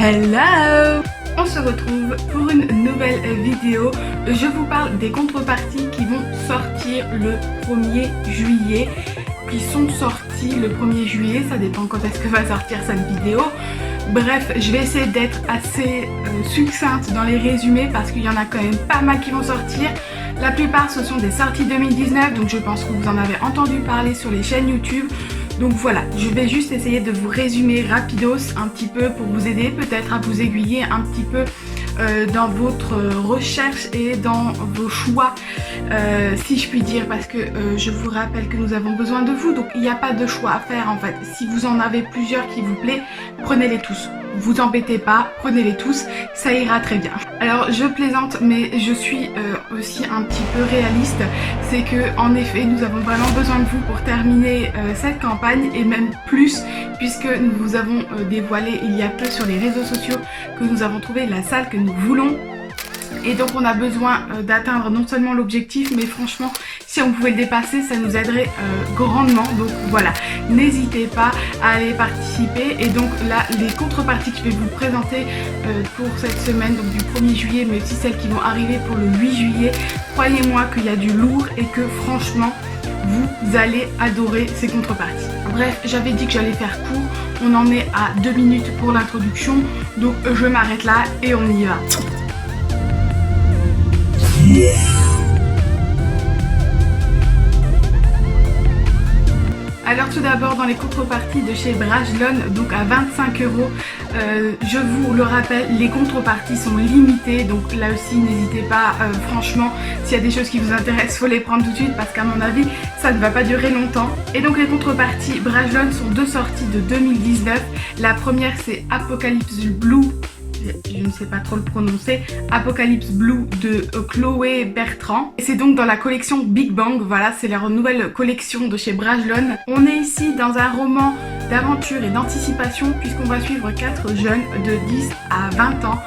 Hello! On se retrouve pour une nouvelle vidéo. Je vous parle des contreparties qui vont sortir le 1er juillet. Qui sont sortis le 1er juillet, ça dépend quand est-ce que va sortir cette vidéo. Bref, je vais essayer d'être assez succincte dans les résumés parce qu'il y en a quand même pas mal qui vont sortir. La plupart ce sont des sorties 2019, donc je pense que vous en avez entendu parler sur les chaînes YouTube. Donc voilà, je vais juste essayer de vous résumer rapidos un petit peu pour vous aider peut-être à vous aiguiller un petit peu dans votre recherche et dans vos choix, si je puis dire, parce que je vous rappelle que nous avons besoin de vous, donc il n'y a pas de choix à faire en fait. Si vous en avez plusieurs qui vous plaisent, prenez-les tous. Vous embêtez pas, prenez-les tous, ça ira très bien. Alors je plaisante, mais je suis aussi un petit peu réaliste. C'est que en effet, nous avons vraiment besoin de vous pour terminer cette campagne et même plus, puisque nous vous avons dévoilé il y a peu sur les réseaux sociaux que nous avons trouvé la salle que nous voulons. Et donc on a besoin d'atteindre non seulement l'objectif, mais franchement, si on pouvait le dépasser, ça nous aiderait grandement. Donc voilà, n'hésitez pas à aller participer. Et donc là, les contreparties que je vais vous présenter pour cette semaine, donc du 1er juillet, mais aussi celles qui vont arriver pour le 8 juillet, croyez-moi qu'il y a du lourd et que franchement, vous allez adorer ces contreparties. Bref, j'avais dit que j'allais faire court. On en est à 2 minutes pour l'introduction. Donc je m'arrête là et on y va. Alors tout d'abord dans les contreparties de chez Brajlon, donc à 25 €, je vous le rappelle, les contreparties sont limitées, donc là aussi n'hésitez pas, franchement, s'il y a des choses qui vous intéressent, faut les prendre tout de suite parce qu'à mon avis, ça ne va pas durer longtemps. Et donc les contreparties Brajlon sont deux sorties de 2019. La première c'est Apocalypse Blue, je ne sais pas trop le prononcer, Apocalypse Blue de Chloé Bertrand. Et c'est donc dans la collection Big Bang, voilà, c'est leur nouvelle collection de chez Brajlon. On est ici dans un roman d'aventure et d'anticipation puisqu'on va suivre 4 jeunes de 10 à 20 ans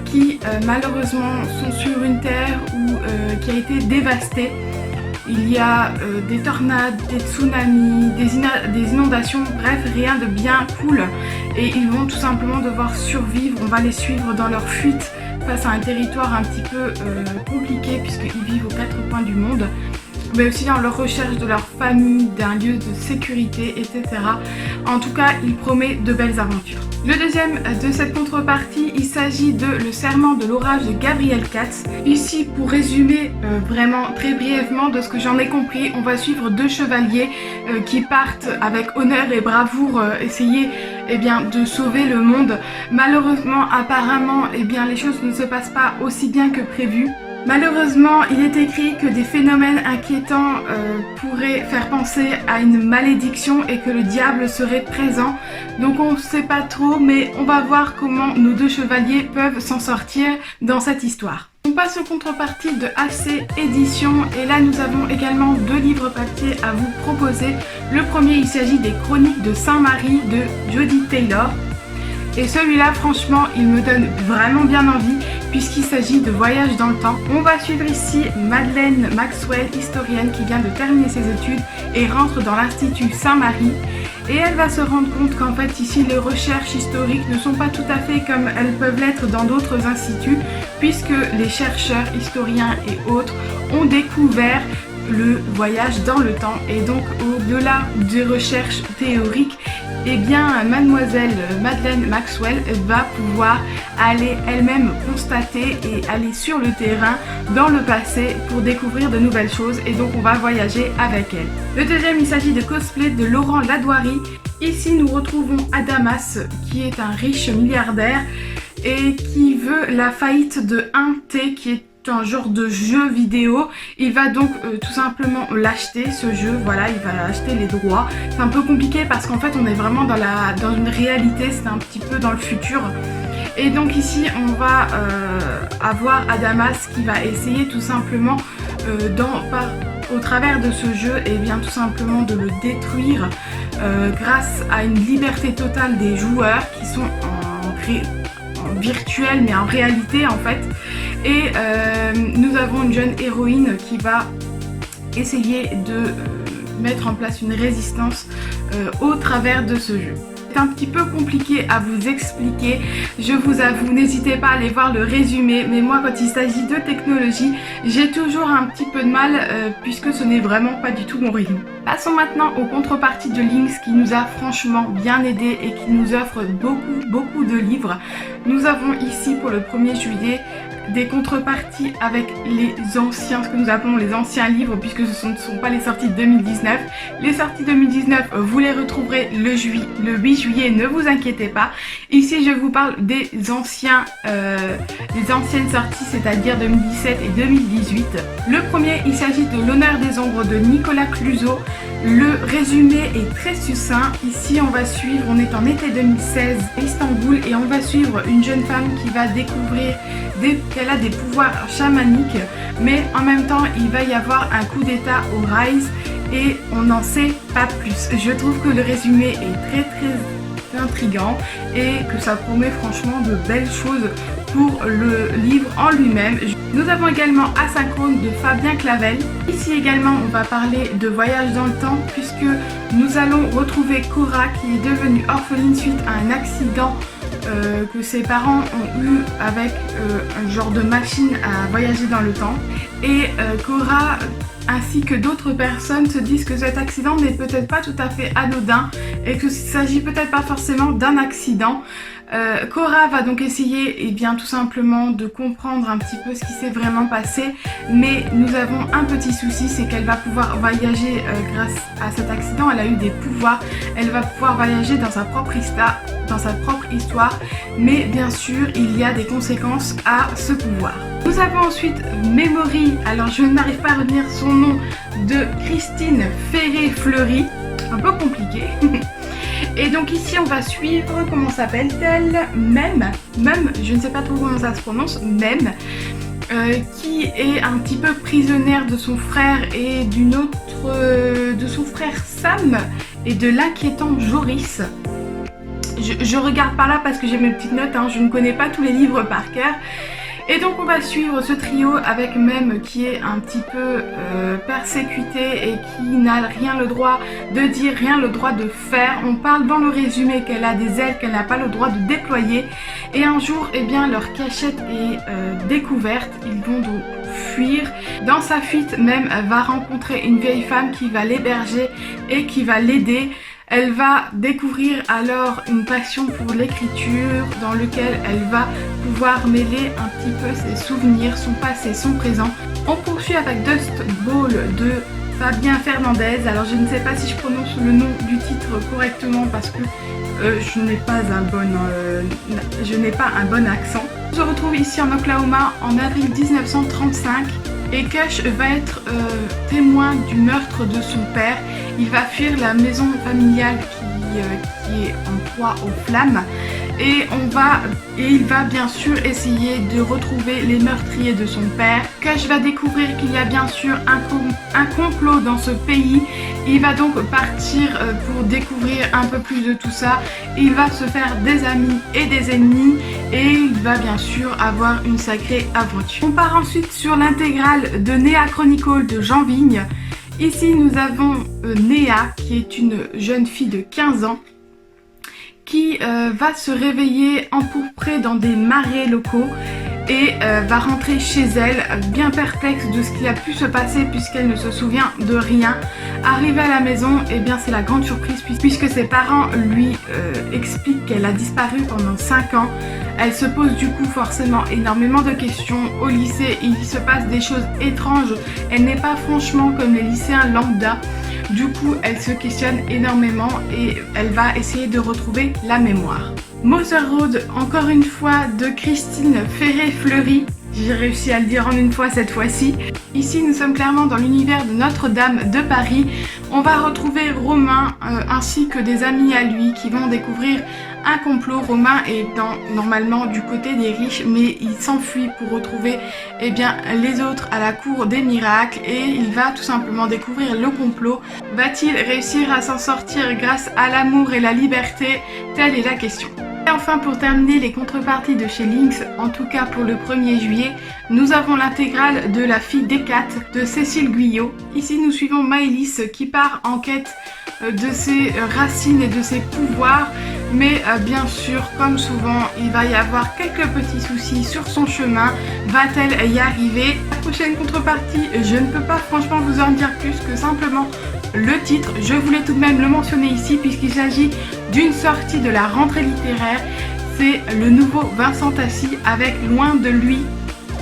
qui malheureusement sont sur une terre qui a été dévastée. Il y a des tornades, des tsunamis, des inondations, bref, rien de bien cool. Et ils vont tout simplement devoir survivre. On va les suivre dans leur fuite face à un territoire un petit peu compliqué puisqu'ils vivent aux 4 coins du monde. Mais aussi dans leur recherche de leur famille, d'un lieu de sécurité, etc. En tout cas, il promet de belles aventures. Le deuxième de cette contrepartie, il s'agit de Le Serment de l'orage de Gabriel Katz. Ici, pour résumer vraiment très brièvement de ce que j'en ai compris, on va suivre 2 chevaliers qui partent avec honneur et bravoure essayer de sauver le monde. Malheureusement, apparemment, les choses ne se passent pas aussi bien que prévu. Malheureusement, il est écrit que des phénomènes inquiétants pourraient faire penser à une malédiction et que le diable serait présent. Donc on ne sait pas trop, mais on va voir comment nos 2 chevaliers peuvent s'en sortir dans cette histoire. On passe aux contreparties de AC Éditions et là nous avons également 2 livres papier à vous proposer. Le premier, il s'agit des Chroniques de Saint-Marie de Jody Taylor. Et celui-là, franchement, il me donne vraiment bien envie puisqu'il s'agit de voyage dans le temps. On va suivre ici Madeleine Maxwell, historienne qui vient de terminer ses études et rentre dans l'Institut Saint-Marie. Et elle va se rendre compte qu'en fait ici les recherches historiques ne sont pas tout à fait comme elles peuvent l'être dans d'autres instituts puisque les chercheurs, historiens et autres ont découvert le voyage dans le temps et donc au-delà des recherches théoriques, mademoiselle Madeleine Maxwell va pouvoir aller elle-même constater et aller sur le terrain dans le passé pour découvrir de nouvelles choses et donc on va voyager avec elle. Le deuxième, il s'agit de Cosplay de Laurent Ladoirie. Ici nous retrouvons Adamas qui est un riche milliardaire et qui veut la faillite de 1T qui est un genre de jeu vidéo. Il va donc tout simplement l'acheter, ce jeu, voilà, il va acheter les droits. C'est un peu compliqué parce qu'en fait on est vraiment dans une réalité, c'est un petit peu dans le futur. Et donc ici on va avoir Adamas qui va essayer tout simplement au travers de ce jeu tout simplement de le détruire grâce à une liberté totale des joueurs qui sont en virtuel mais en réalité en fait. Et nous avons une jeune héroïne qui va essayer de mettre en place une résistance au travers de ce jeu. c'est un petit peu compliqué à vous expliquer, je vous avoue, n'hésitez pas à aller voir le résumé, mais moi quand il s'agit de technologie, j'ai toujours un petit peu de mal puisque ce n'est vraiment pas du tout mon rayon. Passons maintenant aux contreparties de Lynx qui nous a franchement bien aidé et qui nous offre beaucoup de livres. Nous avons ici pour le 1er juillet des contreparties avec les anciens, ce que nous appelons les anciens livres, puisque ce ne sont pas les sorties 2019. Les sorties 2019, vous les retrouverez le 8 juillet, ne vous inquiétez pas. Ici, je vous parle des anciennes sorties, c'est-à-dire 2017 et 2018. Le premier, il s'agit de L'honneur des ombres de Nicolas Clouzot. Le résumé est très succinct. Ici, on est en été 2016 à Istanbul et on va suivre une jeune femme qui va découvrir qu'elle a des pouvoirs chamaniques, mais en même temps, il va y avoir un coup d'état au Rise et on n'en sait pas plus. Je trouve que le résumé est très intriguant et que ça promet franchement de belles choses pour le livre en lui-même. Nous avons également Asynchrone de Fabien Clavel. Ici également on va parler de voyage dans le temps puisque nous allons retrouver Cora qui est devenue orpheline suite à un accident que ses parents ont eu avec un genre de machine à voyager dans le temps. Et Cora ainsi que d'autres personnes se disent que cet accident n'est peut-être pas tout à fait anodin et qu'il ne s'agit peut-être pas forcément d'un accident. Cora va donc essayer tout simplement de comprendre un petit peu ce qui s'est vraiment passé, mais nous avons un petit souci, c'est qu'elle va pouvoir voyager grâce à cet accident. Elle a eu des pouvoirs, elle va pouvoir voyager dans sa propre histoire, mais bien sûr il y a des conséquences à ce pouvoir. Nous avons ensuite Memory, alors je n'arrive pas à retenir son nom, de Christine Ferré-Fleury, un peu compliqué. Et donc ici on va suivre, comment s'appelle-t-elle, Mem, je ne sais pas trop comment ça se prononce, Mem, qui est un petit peu prisonnière de son frère et de son frère Sam et de l'inquiétant Joris. Je regarde par là parce que j'ai mes petites notes, je ne connais pas tous les livres par cœur. Et donc on va suivre ce trio avec Mem qui est un petit peu persécutée et qui n'a rien le droit de dire, rien le droit de faire. On parle dans le résumé qu'elle a des ailes qu'elle n'a pas le droit de déployer. Et un jour, leur cachette est découverte. Ils vont donc fuir. Dans sa fuite, Mem va rencontrer une vieille femme qui va l'héberger et qui va l'aider. Elle va découvrir alors une passion pour l'écriture dans lequel elle va pouvoir mêler un petit peu ses souvenirs, son passé, son présent. On poursuit avec Dust Bowl de Fabien Fernandez. Alors je ne sais pas si je prononce le nom du titre correctement parce que je n'ai pas un bon accent. On se retrouve ici en Oklahoma en avril 1935. Et Kush va être témoin du meurtre de son père. Il va fuir la maison familiale qui est en proie aux flammes. Et il va bien sûr essayer de retrouver les meurtriers de son père. Kush va découvrir qu'il y a bien sûr un complot dans ce pays. Il va donc partir pour découvrir un peu plus de tout ça. Il va se faire des amis et des ennemis et il va bien sûr avoir une sacrée aventure. On part ensuite sur l'intégrale de Néa Chronicle de Jean Vigne. Ici nous avons Néa qui est une jeune fille de 15 ans qui va se réveiller empourprée dans des marais locaux et va rentrer chez elle bien perplexe de ce qui a pu se passer puisqu'elle ne se souvient de rien. Arrivée à la maison, c'est la grande surprise puisque ses parents lui expliquent qu'elle a disparu pendant 5 ans. Elle se pose du coup forcément énormément de questions. Au lycée, il se passe des choses étranges. Elle n'est pas franchement comme les lycéens lambda. Du coup, elle se questionne énormément et elle va essayer de retrouver la mémoire. Mother Road, encore une fois, de Christine Ferré-Fleury. J'ai réussi à le dire en une fois cette fois-ci. Ici, nous sommes clairement dans l'univers de Notre-Dame de Paris. On va retrouver Romain ainsi que des amis à lui qui vont découvrir un complot. Romain est normalement du côté des riches, mais il s'enfuit pour retrouver les autres à la cour des miracles et il va tout simplement découvrir le complot. Va-t-il réussir à s'en sortir grâce à l'amour et la liberté? Telle est la question. Et enfin, pour terminer les contreparties de chez Lynx, en tout cas pour le 1er juillet, nous avons l'intégrale de La fille d'Hécate de Cécile Guyot. Ici, nous suivons Maëlys qui part en quête de ses racines et de ses pouvoirs. mais bien sûr, comme souvent, il va y avoir quelques petits soucis sur son chemin. Va-t-elle y arriver? La prochaine contrepartie, je ne peux pas franchement vous en dire plus que simplement le titre. Je voulais tout de même le mentionner ici puisqu'il s'agit d'une sortie de la rentrée littéraire. C'est le nouveau Vincent Tassi avec Loin de lui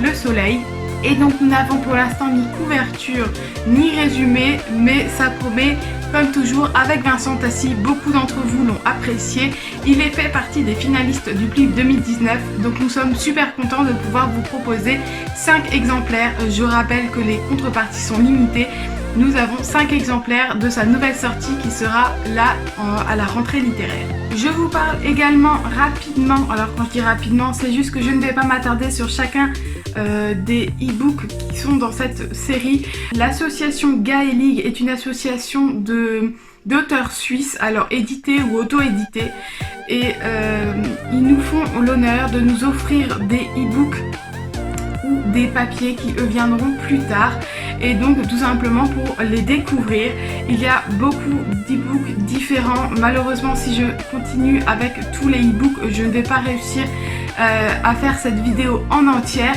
le soleil. Et donc nous n'avons pour l'instant ni couverture ni résumé, mais ça promet comme toujours avec Vincent Tassi. Beaucoup d'entre vous l'ont apprécié. Il est fait partie des finalistes du PLIF 2019, donc nous sommes super contents de pouvoir vous proposer 5 exemplaires. Je rappelle que les contreparties sont limitées. Nous avons 5 exemplaires de sa nouvelle sortie qui sera là à la rentrée littéraire. Je vous parle également rapidement, alors quand je dis rapidement, c'est juste que je ne vais pas m'attarder sur chacun des e-books qui sont dans cette série. L'association Gaëlig est une association d'auteurs suisses, alors édités ou auto-édités, et ils nous font l'honneur de nous offrir des e-books ou des papiers qui eux viendront plus tard, et donc tout simplement pour les découvrir. Il y a beaucoup d'e-books différents. Malheureusement, si je continue avec tous les e-books, je ne vais pas réussir à faire cette vidéo en entière,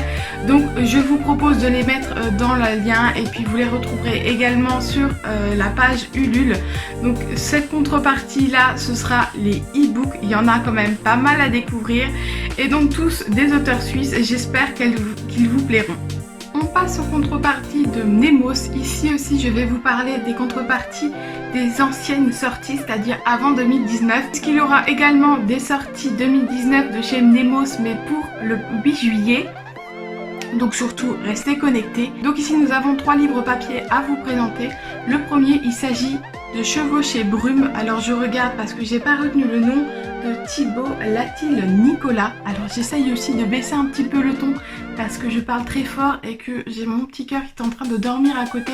donc je vous propose de les mettre dans le lien, et puis vous les retrouverez également sur la page Ulule. Donc cette contrepartie là, ce sera les e-books. Il y en a quand même pas mal à découvrir, et donc tous des auteurs suisses. J'espère qu'ils vous plairont. On passe aux contreparties de Nemos. Ici aussi, je vais vous parler des contreparties des anciennes sorties, c'est-à-dire avant 2019. Parce qu'il y aura également des sorties 2019 de chez Nemos, mais pour le 8 juillet. Donc surtout, restez connectés. Donc ici, nous avons 3 livres papier à vous présenter. Le premier, il s'agit de Chevaucher Brume. Alors je regarde parce que j'ai pas retenu le nom de Thibaut Latil-Nicolas. Alors j'essaye aussi de baisser un petit peu le ton parce que je parle très fort et que j'ai mon petit cœur qui est en train de dormir à côté,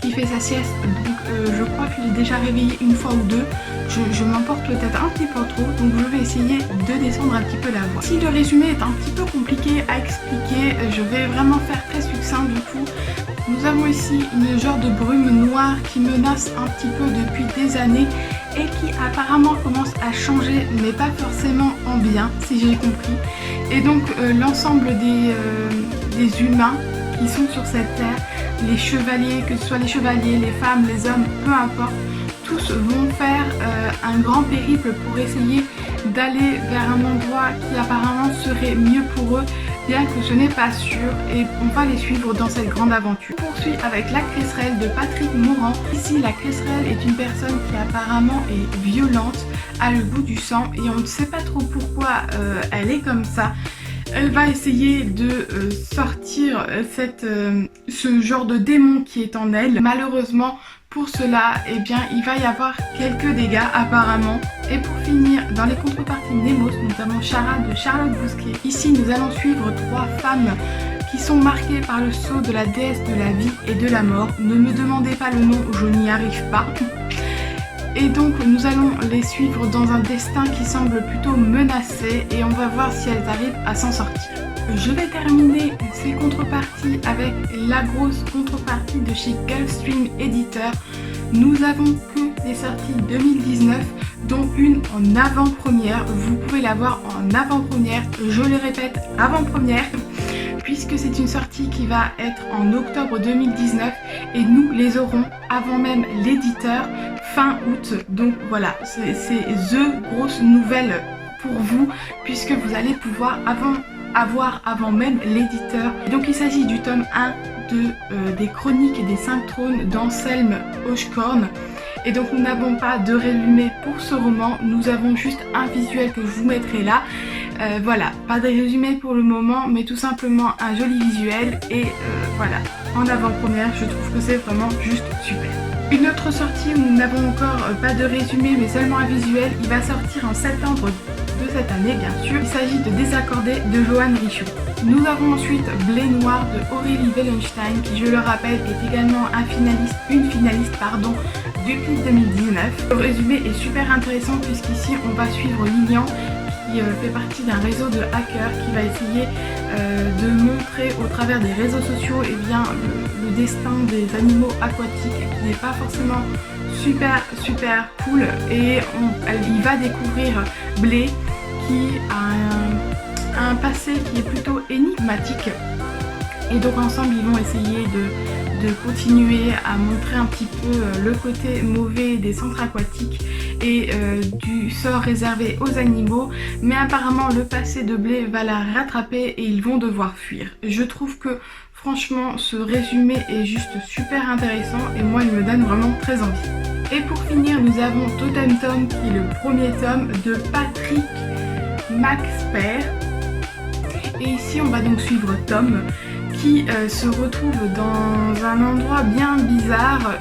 qui fait sa sieste. Donc je crois que je l'ai déjà réveillé une fois ou deux. Je m'emporte peut-être un petit peu trop, donc je vais essayer de descendre un petit peu la voix. Si le résumé est un petit peu compliqué à expliquer, je vais vraiment faire très succinct du coup. Nous avons ici une genre de brume noire qui menace un petit peu depuis des années et qui apparemment commence à changer, mais pas forcément en bien, si j'ai compris. Et donc l'ensemble des humains qui sont sur cette terre, les chevaliers, que ce soit les chevaliers, les femmes, les hommes, peu importe, tous vont faire un grand périple pour essayer d'aller vers un endroit qui apparemment serait mieux pour eux, bien que ce n'est pas sûr, et on va les suivre dans cette grande aventure. On poursuit avec La Cresserelle de Patrick Morand. Ici, La Cresserelle est une personne qui apparemment est violente, a le goût du sang, et on ne sait pas trop pourquoi elle est comme ça. Elle va essayer de sortir ce genre de démon qui est en elle. Malheureusement, pour cela, eh bien, il va y avoir quelques dégâts apparemment. Et pour finir, dans les contreparties Nemos, nous avons Chara de Charlotte Bousquet. Ici, nous allons suivre 3 femmes qui sont marquées par le sceau de la déesse de la vie et de la mort. Ne me demandez pas le nom, je n'y arrive pas. Et donc nous allons les suivre dans un destin qui semble plutôt menacé, et on va voir si elles arrivent à s'en sortir. Je vais terminer ces contreparties avec la grosse contrepartie de chez Gulfstream Éditeur. Nous avons que des sorties 2019, dont une en avant-première. Vous pouvez la voir en avant-première, je le répète, avant-première, puisque c'est une sortie qui va être en octobre 2019 et nous les aurons avant même l'éditeur fin août. Donc voilà, c'est the grosse nouvelle pour vous, puisque vous allez pouvoir avoir avant même l'éditeur. Donc il s'agit du tome 1 des Chroniques des 5 trônes d'Anselme Hochkorn. Et donc nous n'avons pas de résumé pour ce roman, nous avons juste un visuel que je vous mettrai là. Voilà, pas de résumé pour le moment, mais tout simplement un joli visuel, et voilà, en avant-première, je trouve que c'est vraiment juste super. Une autre sortie où nous n'avons encore pas de résumé mais seulement un visuel, il va sortir en septembre de cette année bien sûr. Il s'agit de Désaccordé de Johan Richaud. Nous avons ensuite Blé Noir de Aurélie Wellenstein, qui, je le rappelle, est également une finaliste du PLIF 2019. Le résumé est super intéressant puisqu'ici on va suivre Lilian, qui fait partie d'un réseau de hackers qui va essayer de montrer au travers des réseaux sociaux le destin des animaux aquatiques qui n'est pas forcément super cool, et il va découvrir Blé qui a un passé qui est plutôt énigmatique, et donc ensemble ils vont essayer de continuer à montrer un petit peu le côté mauvais des centres aquatiques et du sort réservé aux animaux, mais apparemment le passé de Blé va la rattraper et ils vont devoir fuir. Je trouve que franchement ce résumé est juste super intéressant et moi il me donne vraiment très envie. Et pour finir, nous avons Totem Tom qui est le premier tome de Patrick Maxper. Et ici on va donc suivre Tom qui se retrouve dans un endroit bien bizarre.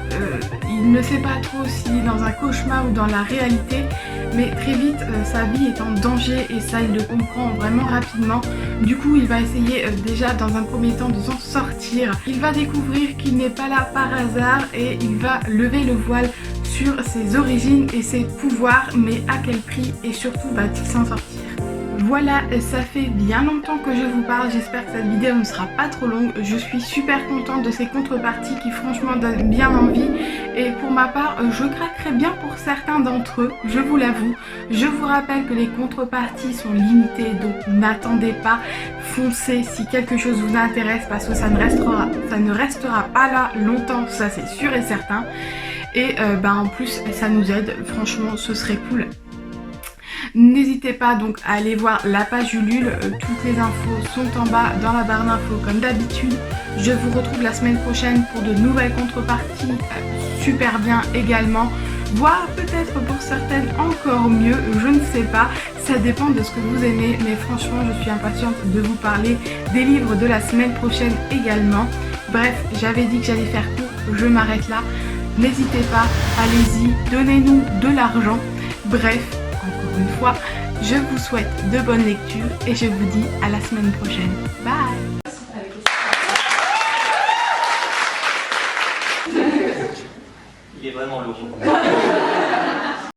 Il ne sait pas trop s'il est dans un cauchemar ou dans la réalité, mais très vite sa vie est en danger et ça il le comprend vraiment rapidement. Du coup il va essayer déjà dans un premier temps de s'en sortir. Il va découvrir qu'il n'est pas là par hasard et il va lever le voile sur ses origines et ses pouvoirs, mais à quel prix et surtout va-t-il s'en sortir? Voilà, ça fait bien longtemps que je vous parle, j'espère que cette vidéo ne sera pas trop longue. Je suis super contente de ces contreparties qui franchement donnent bien envie, et pour ma part je craquerai bien pour certains d'entre eux, je vous l'avoue. Je vous rappelle que les contreparties sont limitées, donc n'attendez pas, foncez si quelque chose vous intéresse parce que ça ne restera pas là longtemps, ça c'est sûr et certain. Et en plus ça nous aide, franchement ce serait cool. N'hésitez pas donc à aller voir la page Ulule, toutes les infos sont en bas dans la barre d'infos comme d'habitude. Je vous retrouve la semaine prochaine pour de nouvelles contreparties super bien également, voire peut-être pour certaines encore mieux, je ne sais pas, ça dépend de ce que vous aimez, mais franchement je suis impatiente de vous parler des livres de la semaine prochaine également. Bref, j'avais dit que j'allais faire court, je m'arrête là. N'hésitez pas, allez-y, donnez-nous de l'argent. Bref, encore une fois, je vous souhaite de bonnes lectures et je vous dis à la semaine prochaine. Bye! Il est vraiment lourd.